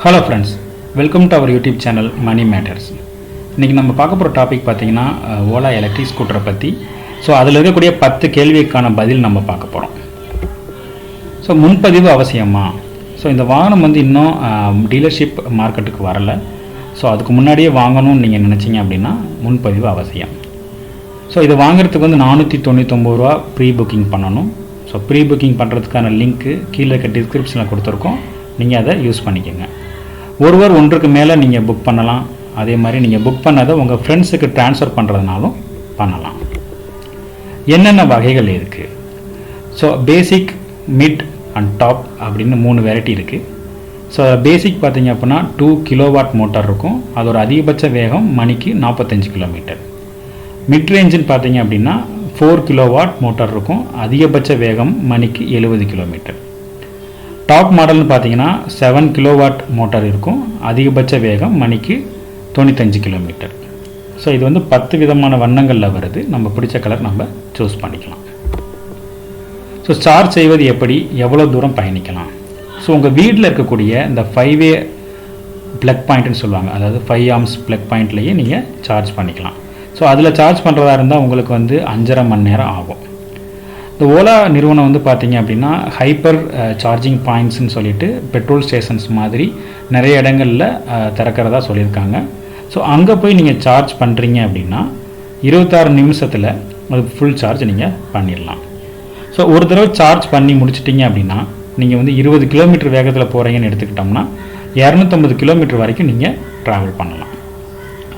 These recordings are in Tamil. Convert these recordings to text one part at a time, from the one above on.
Hello friends, welcome to our YouTube channel Money Matters. இன்னைக்கு நம்ம பார்க்க போற டாபிக் பாத்தீங்கன்னா Ola Electric Scooter பத்தி. சோ அதுல இருக்கக்கூடிய 10 கேள்விகளுக்கான பதில் நம்ம பார்க்க போறோம். சோ முன்பதிவு அவசியமா? சோ இந்த வாகனம் வந்து இன்னும் டீலர்ஷிப் மார்க்கெட்டுக்கு வரல. சோ அதுக்கு முன்னாடியே வாங்கணும்னு நீங்க நினைச்சீங்க அப்படினா முன்பதிவு அவசியம். சோ இது வாங்குறதுக்கு வந்து 499 ரூபாய் ப்ரீ புக்கிங் பண்ணனும். சோ ப்ரீ புக்கிங் பண்றதுக்கான லிங்க் கீழ இருக்க டிஸ்கிரிப்ஷன்ல கொடுத்திருக்கோம். நீங்க அதை யூஸ் பண்ணிக்கங்க. ஒருவர் ஒன்றுக்கு மேலே நீங்கள் புக் பண்ணலாம். அதே மாதிரி நீங்கள் புக் பண்ணதை உங்கள் ஃப்ரெண்ட்ஸுக்கு ட்ரான்ஸ்ஃபர் பண்ணுறதுனாலும் பண்ணலாம். என்னென்ன வகைகள் இருக்குது? So basic, mid and top அப்படின்னு 3 வெரைட்டி இருக்குது. ஸோ பேசிக் பார்த்தீங்க அப்படின்னா 2 கிலோவாட் மோட்டார் இருக்கும். அதோட அதிகபட்ச வேகம் மணிக்கு 45 கிலோமீட்டர். மிட் ரேஞ்சுன்னு பார்த்தீங்க அப்படின்னா 4 கிலோவாட் மோட்டார் இருக்கும். அதிகபட்ச வேகம் மணிக்கு 70 கிலோமீட்டர். டாப் மாடல்னு பார்த்தீங்கன்னா 7 கிலோவாட் மோட்டார் இருக்கும். அதிகபட்ச வேகம் மணிக்கு 95 கிலோமீட்டர். ஸோ இது வந்து 10 விதமான வண்ணங்களில் வருது. நம்ம பிடிச்ச கலர் நம்ம சூஸ் பண்ணிக்கலாம். ஸோ சார்ஜ் செய்வது எப்படி, எவ்வளோ தூரம் பயணிக்கலாம்? ஸோ உங்கள் வீட்டில் இருக்கக்கூடிய இந்த 5-வே ப்ளக் பாயிண்ட்னு சொல்லுவாங்க, அதாவது 5 ஆம்ஸ் ப்ளக் பாயிண்ட்லேயே நீங்கள் சார்ஜ் பண்ணிக்கலாம். ஸோ அதில் சார்ஜ் பண்ணுறதா இருந்தால் உங்களுக்கு வந்து 5.5 மணி நேரம் ஆகும். இந்த ஓலா நிறுவனம் வந்து பார்த்தீங்க அப்படின்னா ஹைப்பர் சார்ஜிங் பாயிண்ட்ஸ்னு சொல்லிட்டு பெட்ரோல் ஸ்டேஷன்ஸ் மாதிரி நிறைய இடங்களில் திறக்கிறதா சொல்லியிருக்காங்க. ஸோ அங்கே போய் நீங்கள் சார்ஜ் பண்ணுறீங்க அப்படின்னா 26 நிமிஷத்தில் அது ஃபுல் சார்ஜ் நீங்கள் பண்ணிடலாம். ஸோ ஒரு தடவை சார்ஜ் பண்ணி முடிச்சிட்டிங்க அப்படின்னா நீங்கள் வந்து 20 கிலோமீட்டர் வேகத்தில் போகிறீங்கன்னு எடுத்துக்கிட்டோம்னா 250 கிலோமீட்டர் வரைக்கும் நீங்கள் ட்ராவல் பண்ணலாம்.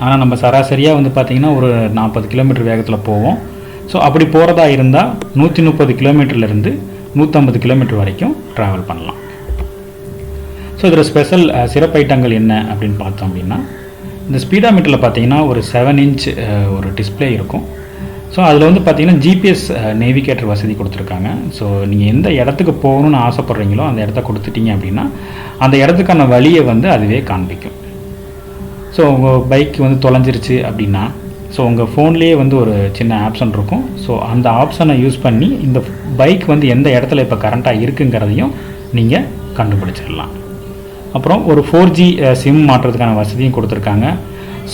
ஆனால் நம்ம சராசரியாக வந்து பார்த்திங்கன்னா ஒரு 40 கிலோமீட்டர் வேகத்தில் போவோம். ஸோ அப்படி போகிறதா இருந்தால் 130 கிலோமீட்டர்லேருந்து 150 கிலோமீட்டர் வரைக்கும் ட்ராவல் பண்ணலாம். ஸோ இதில் ஸ்பெஷல் சிறப்பு ஐட்டங்கள் என்ன அப்படின்னு பார்த்தோம் அப்படின்னா, இந்த ஸ்பீடாமீட்டரில் பார்த்தீங்கன்னா ஒரு 7 இன்ச் ஒரு டிஸ்பிளே இருக்கும். ஸோ அதில் வந்து பார்த்தீங்கன்னா ஜிபிஎஸ் நேவிகேட்டர் வசதி கொடுத்துருக்காங்க. ஸோ நீங்கள் எந்த இடத்துக்கு போகணுன்னு ஆசைப்பட்றீங்களோ அந்த இடத்த கொடுத்துட்டீங்க அப்படின்னா அந்த இடத்துக்கான வழியை வந்து அதுவே காண்பிக்கும். ஸோ உங்கள் பைக் வந்து தொலைஞ்சிருச்சு அப்படின்னா ஸோ உங்கள் ஃபோன்லேயே வந்து ஒரு சின்ன ஆப்ஷன் இருக்கும். ஸோ அந்த ஆப்ஷனை யூஸ் பண்ணி இந்த பைக் வந்து எந்த இடத்துல இப்போ கரண்ட்டாக இருக்குங்கிறதையும் நீங்கள் கண்டுபிடிச்சிடலாம். அப்புறம் ஒரு 4G சிம் மாற்றுறதுக்கான வசதியும் கொடுத்துருக்காங்க.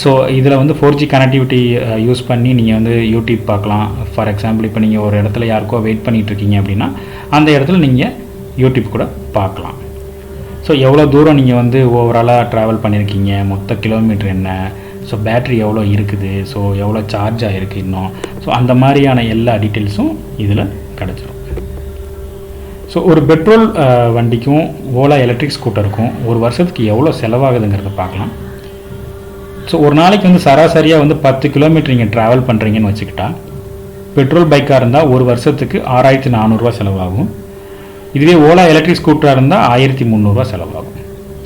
ஸோ இதில் வந்து 4G கனெக்டிவிட்டி யூஸ் பண்ணி நீங்கள் வந்து யூடியூப் பார்க்கலாம். ஃபார் எக்ஸாம்பிள் இப்போ நீங்கள் ஒரு இடத்துல யாருக்கோ வெயிட் பண்ணிகிட்ருக்கீங்க அப்படின்னா அந்த இடத்துல நீங்கள் யூடியூப் கூட பார்க்கலாம். ஸோ எவ்வளோ தூரம் நீங்கள் வந்து ஓவராலாக ட்ராவல் பண்ணியிருக்கீங்க, மொத்த கிலோமீட்டர் என்ன, ஸோ பேட்ரி எவ்வளோ இருக்குது, ஸோ எவ்வளோ சார்ஜ் ஆகிருக்கு இன்னும், ஸோ அந்த மாதிரியான எல்லா டீட்டெயில்ஸும் இதில் கிடச்சிரும். ஸோ ஒரு பெட்ரோல் வண்டிக்கும் ஓலா எலக்ட்ரிக் ஸ்கூட்டருக்கும் ஒரு வருஷத்துக்கு எவ்வளோ செலவாகுதுங்கிறத பார்க்கலாம். ஸோ ஒரு நாளைக்கு வந்து சராசரியாக வந்து 10 கிலோமீட்டர் நீங்கள் ட்ராவல் பண்ணுறீங்கன்னு வச்சுக்கிட்டா பெட்ரோல் பைக்காக இருந்தால் ஒரு வருஷத்துக்கு 6400 ரூபா செலவாகும். இதுவே ஓலா எலக்ட்ரிக் ஸ்கூட்டராக இருந்தால் 1300 ரூபா செலவாகும்.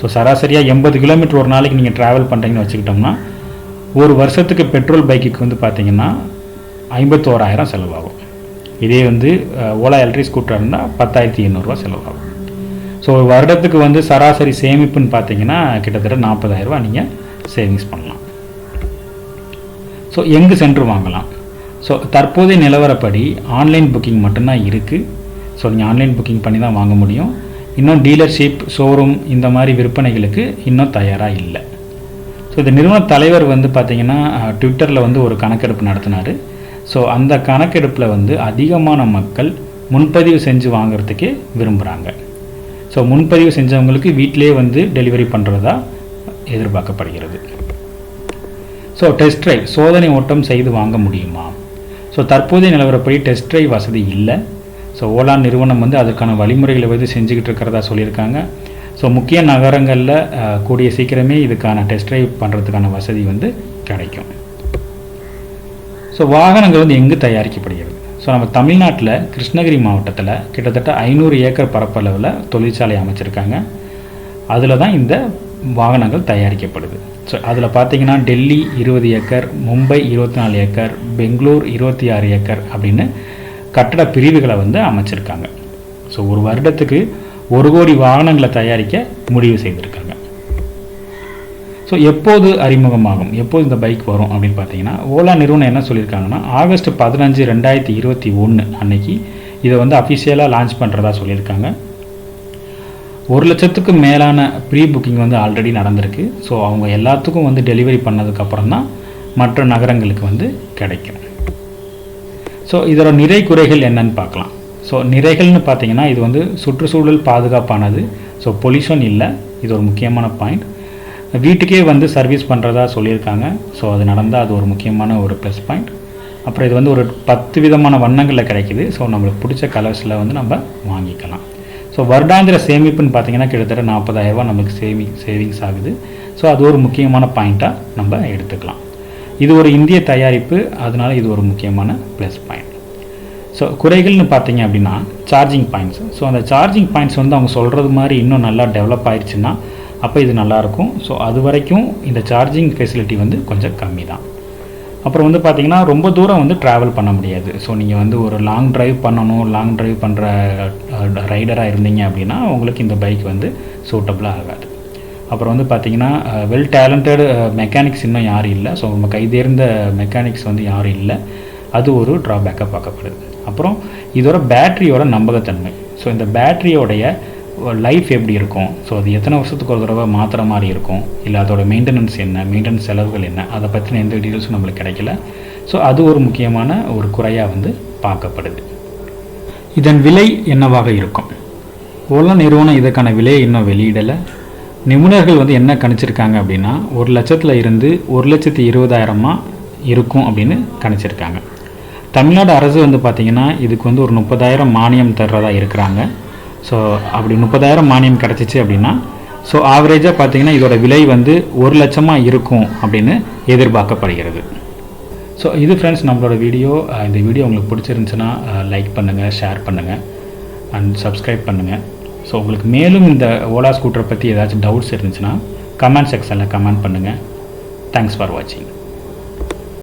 ஸோ சராசரியாக 80 கிலோமீட்டர் ஒரு நாளைக்கு நீங்கள் ட்ராவல் பண்ணுறீங்கன்னு வச்சுக்கிட்டோம்னா ஒரு வருஷத்துக்கு பெட்ரோல் பைக்குக்கு வந்து பார்த்தீங்கன்னா 51,000 செலவாகும். இதே வந்து ஓலா எலக்ட்ரிக் ஸ்கூட்டர் இருந்தால் 10,800 ரூபா செலவாகும். ஸோ ஒரு வருடத்துக்கு வந்து சராசரி சேமிப்புன்னு பார்த்தீங்கன்னா கிட்டத்தட்ட 40,000 ரூபா நீங்கள் சேவிங்ஸ் பண்ணலாம். ஸோ எங்கு சென்று வாங்கலாம்? ஸோ தற்போதைய நிலவரப்படி ஆன்லைன் புக்கிங் மட்டும்தான் இருக்குது. ஸோ நீங்கள் ஆன்லைன் புக்கிங் பண்ணி தான் வாங்க முடியும். இன்னும் டீலர்ஷிப், ஷோரூம் இந்த மாதிரி விற்பனைகளுக்கு இன்னும் தயாராக இல்லை. ஸோ இந்த நிறுவன தலைவர் வந்து பார்த்திங்கன்னா ட்விட்டரில் வந்து ஒரு கணக்கெடுப்பு நடத்தினார். ஸோ அந்த கணக்கெடுப்பில் வந்து அதிகமான மக்கள் முன்பதிவு செஞ்சு வாங்குறதுக்கே விரும்புகிறாங்க. ஸோ முன்பதிவு செஞ்சவங்களுக்கு வீட்டிலே வந்து டெலிவரி பண்ணுறதா எதிர்பார்க்கப்படுகிறது. ஸோ டெஸ்ட் ட்ரைவ், சோதனை ஓட்டம் செய்து வாங்க முடியுமா? ஸோ தற்போதைய நிலவரப்படி டெஸ்ட் ட்ரைவ் வசதி இல்லை. ஸோ ஓலா நிறுவனம் வந்து அதற்கான வழிமுறைகளை வந்து செஞ்சுக்கிட்டு இருக்கிறதா சொல்லியிருக்காங்க. ஸோ முக்கிய நகரங்களில் கூடிய சீக்கிரமே இதுக்கான டெஸ்ட் ட்ரைவ் பண்ணுறதுக்கான வசதி வந்து கிடைக்கும். ஸோ வாகனங்கள் வந்து எங்கு தயாரிக்கப்படுகிறது? ஸோ நம்ம தமிழ்நாட்டில் கிருஷ்ணகிரி மாவட்டத்தில் கிட்டத்தட்ட 500 ஏக்கர் பரப்பளவில் தொழிற்சாலை அமைச்சிருக்காங்க. அதில் தான் இந்த வாகனங்கள் தயாரிக்கப்படுது. ஸோ அதில் பார்த்தீங்கன்னா Delhi 20 acre, Mumbai 24 acre, Bangalore 26 acre அப்படின்னு கட்டட பிரிவுகளை வந்து அமைச்சிருக்காங்க. ஸோ ஒரு வருடத்துக்கு 1 கோடி வாகனங்களை தயாரிக்க முடிவு செய்திருக்காங்க. ஸோ எப்போது அறிமுகமாகும், எப்போது இந்த பைக் வரும் அப்படின்னு பார்த்தீங்கன்னா ஓலா நிறுவனம் என்ன சொல்லியிருக்காங்கன்னா ஆகஸ்ட் 15, 2021 அன்னைக்கு இதை வந்து அஃபிஷியலாக லான்ச் பண்ணுறதா சொல்லியிருக்காங்க. 1 லட்சத்துக்கு மேலான ப்ரீ புக்கிங் வந்து ஆல்ரெடி நடந்திருக்கு. ஸோ அவங்க எல்லாத்துக்கும் வந்து டெலிவரி பண்ணதுக்கப்புறம் தான் மற்ற நகரங்களுக்கு வந்து கிடைக்கும். ஸோ இதோட நிறை குறைகள் என்னன்னு பார்க்கலாம். ஸோ நிறைகள்னு பார்த்தீங்கன்னா இது வந்து சுற்றுச்சூழல் பாதுகாப்பானது. ஸோ பொல்யூஷன் இல்லை, இது ஒரு முக்கியமான பாயிண்ட். வீட்டுக்கே வந்து சர்வீஸ் பண்ணுறதா சொல்லியிருக்காங்க. ஸோ அது நடந்தால் அது ஒரு முக்கியமான ஒரு ப்ளஸ் பாயிண்ட். அப்புறம் இது வந்து ஒரு 10 விதமான வண்ணங்களில் கிடைக்கிது. ஸோ நம்மளுக்கு பிடிச்ச கலர்ஸில் வந்து நம்ம வாங்கிக்கலாம். ஸோ வருடாந்திர சேமிப்புன்னு பார்த்தீங்கன்னா கிட்டத்தட்ட 40,000 ரூபா நமக்கு சேவிங்ஸ் ஆகுது. ஸோ அது ஒரு முக்கியமான பாயிண்ட்டாக நம்ம எடுத்துக்கலாம். இது ஒரு இந்திய தயாரிப்பு, அதனால் இது ஒரு முக்கியமான ப்ளஸ் பாயிண்ட். ஸோ குறைகள்னு பார்த்தீங்க அப்படின்னா சார்ஜிங் பாயிண்ட்ஸ். ஸோ அந்த சார்ஜிங் பாயிண்ட்ஸ் வந்து அவங்க சொல்கிறது மாதிரி இன்னும் நல்லா டெவலப் ஆயிடுச்சுன்னா அப்போ இது நல்லாயிருக்கும். ஸோ அது வரைக்கும் இந்த சார்ஜிங் ஃபெசிலிட்டி வந்து கொஞ்சம் கம்மி தான். அப்புறம் வந்து பார்த்திங்கன்னா ரொம்ப தூரம் வந்து ட்ராவல் பண்ண முடியாது. ஸோ நீங்கள் வந்து ஒரு லாங் ட்ரைவ் பண்ணணும், லாங் ட்ரைவ் பண்ணுற ரைடராக இருந்தீங்க அப்படின்னா உங்களுக்கு இந்த பைக் வந்து சூட்டபுளாக ஆகாது. அப்புறம் வந்து பார்த்திங்கன்னா வெல் டேலண்டட் மெக்கானிக்ஸ் இன்னும் யாரும் இல்லை. ஸோ நம்ம கைதேர்ந்த மெக்கானிக்ஸ் வந்து யாரும் இல்லை. அது ஒரு ட்ராபேக்காக பார்க்கப்படுது. அப்புறம் இதோட பேட்டரியோட நம்பகத்தன்மை. ஸோ இந்த பேட்டரியோடைய லைஃப் எப்படி இருக்கும், ஸோ அது எத்தனை வருஷத்துக்கு ஒரு தடவை மாற்றுற மாதிரி இருக்கும், இல்லை அதோட மெயின்டெனன்ஸ் என்ன, மெயின்டெனன்ஸ் செலவுகள் என்ன, அதை பற்றின எந்த டீட்டெயில்ஸும் நம்மளுக்கு கிடைக்கல. ஸோ அது ஒரு முக்கியமான ஒரு குறையாக வந்து பார்க்கப்படுது. இதன் விலை என்னவாக இருக்கும்? ஓலா நிறுவனம் இதற்கான விலையை இன்னும் வெளியிடலை. நிபுணர்கள் வந்து என்ன கணிச்சிருக்காங்க அப்படின்னா 1 லட்சத்தில் இருந்து 1,20,000 இருக்கும் அப்படின்னு கணிச்சிருக்காங்க. தமிழ்நாடு அரசு வந்து பார்த்திங்கன்னா இதுக்கு வந்து ஒரு 30,000 மானியம் தர்றதா இருக்கிறாங்க. ஸோ அப்படி 30,000 மானியம் கிடச்சிச்சு அப்படின்னா ஸோ ஆவரேஜாக பார்த்திங்கன்னா இதோட விலை வந்து 1 லட்சமாக இருக்கும் அப்படின்னு எதிர்பார்க்கப்படுகிறது. ஸோ இது ஃப்ரெண்ட்ஸ் நம்மளோட வீடியோ. இந்த வீடியோ உங்களுக்கு பிடிச்சிருந்துச்சுன்னா லைக் பண்ணுங்கள், ஷேர் பண்ணுங்கள் அண்ட் சப்ஸ்கிரைப் பண்ணுங்கள். ஸோ உங்களுக்கு மேலும் இந்த ஓலா ஸ்கூட்டரை பற்றி ஏதாச்சும் டவுட்ஸ் இருந்துச்சுன்னா கமெண்ட் செக்ஷனில் கமெண்ட் பண்ணுங்கள். தேங்க்ஸ் ஃபார் வாட்சிங்.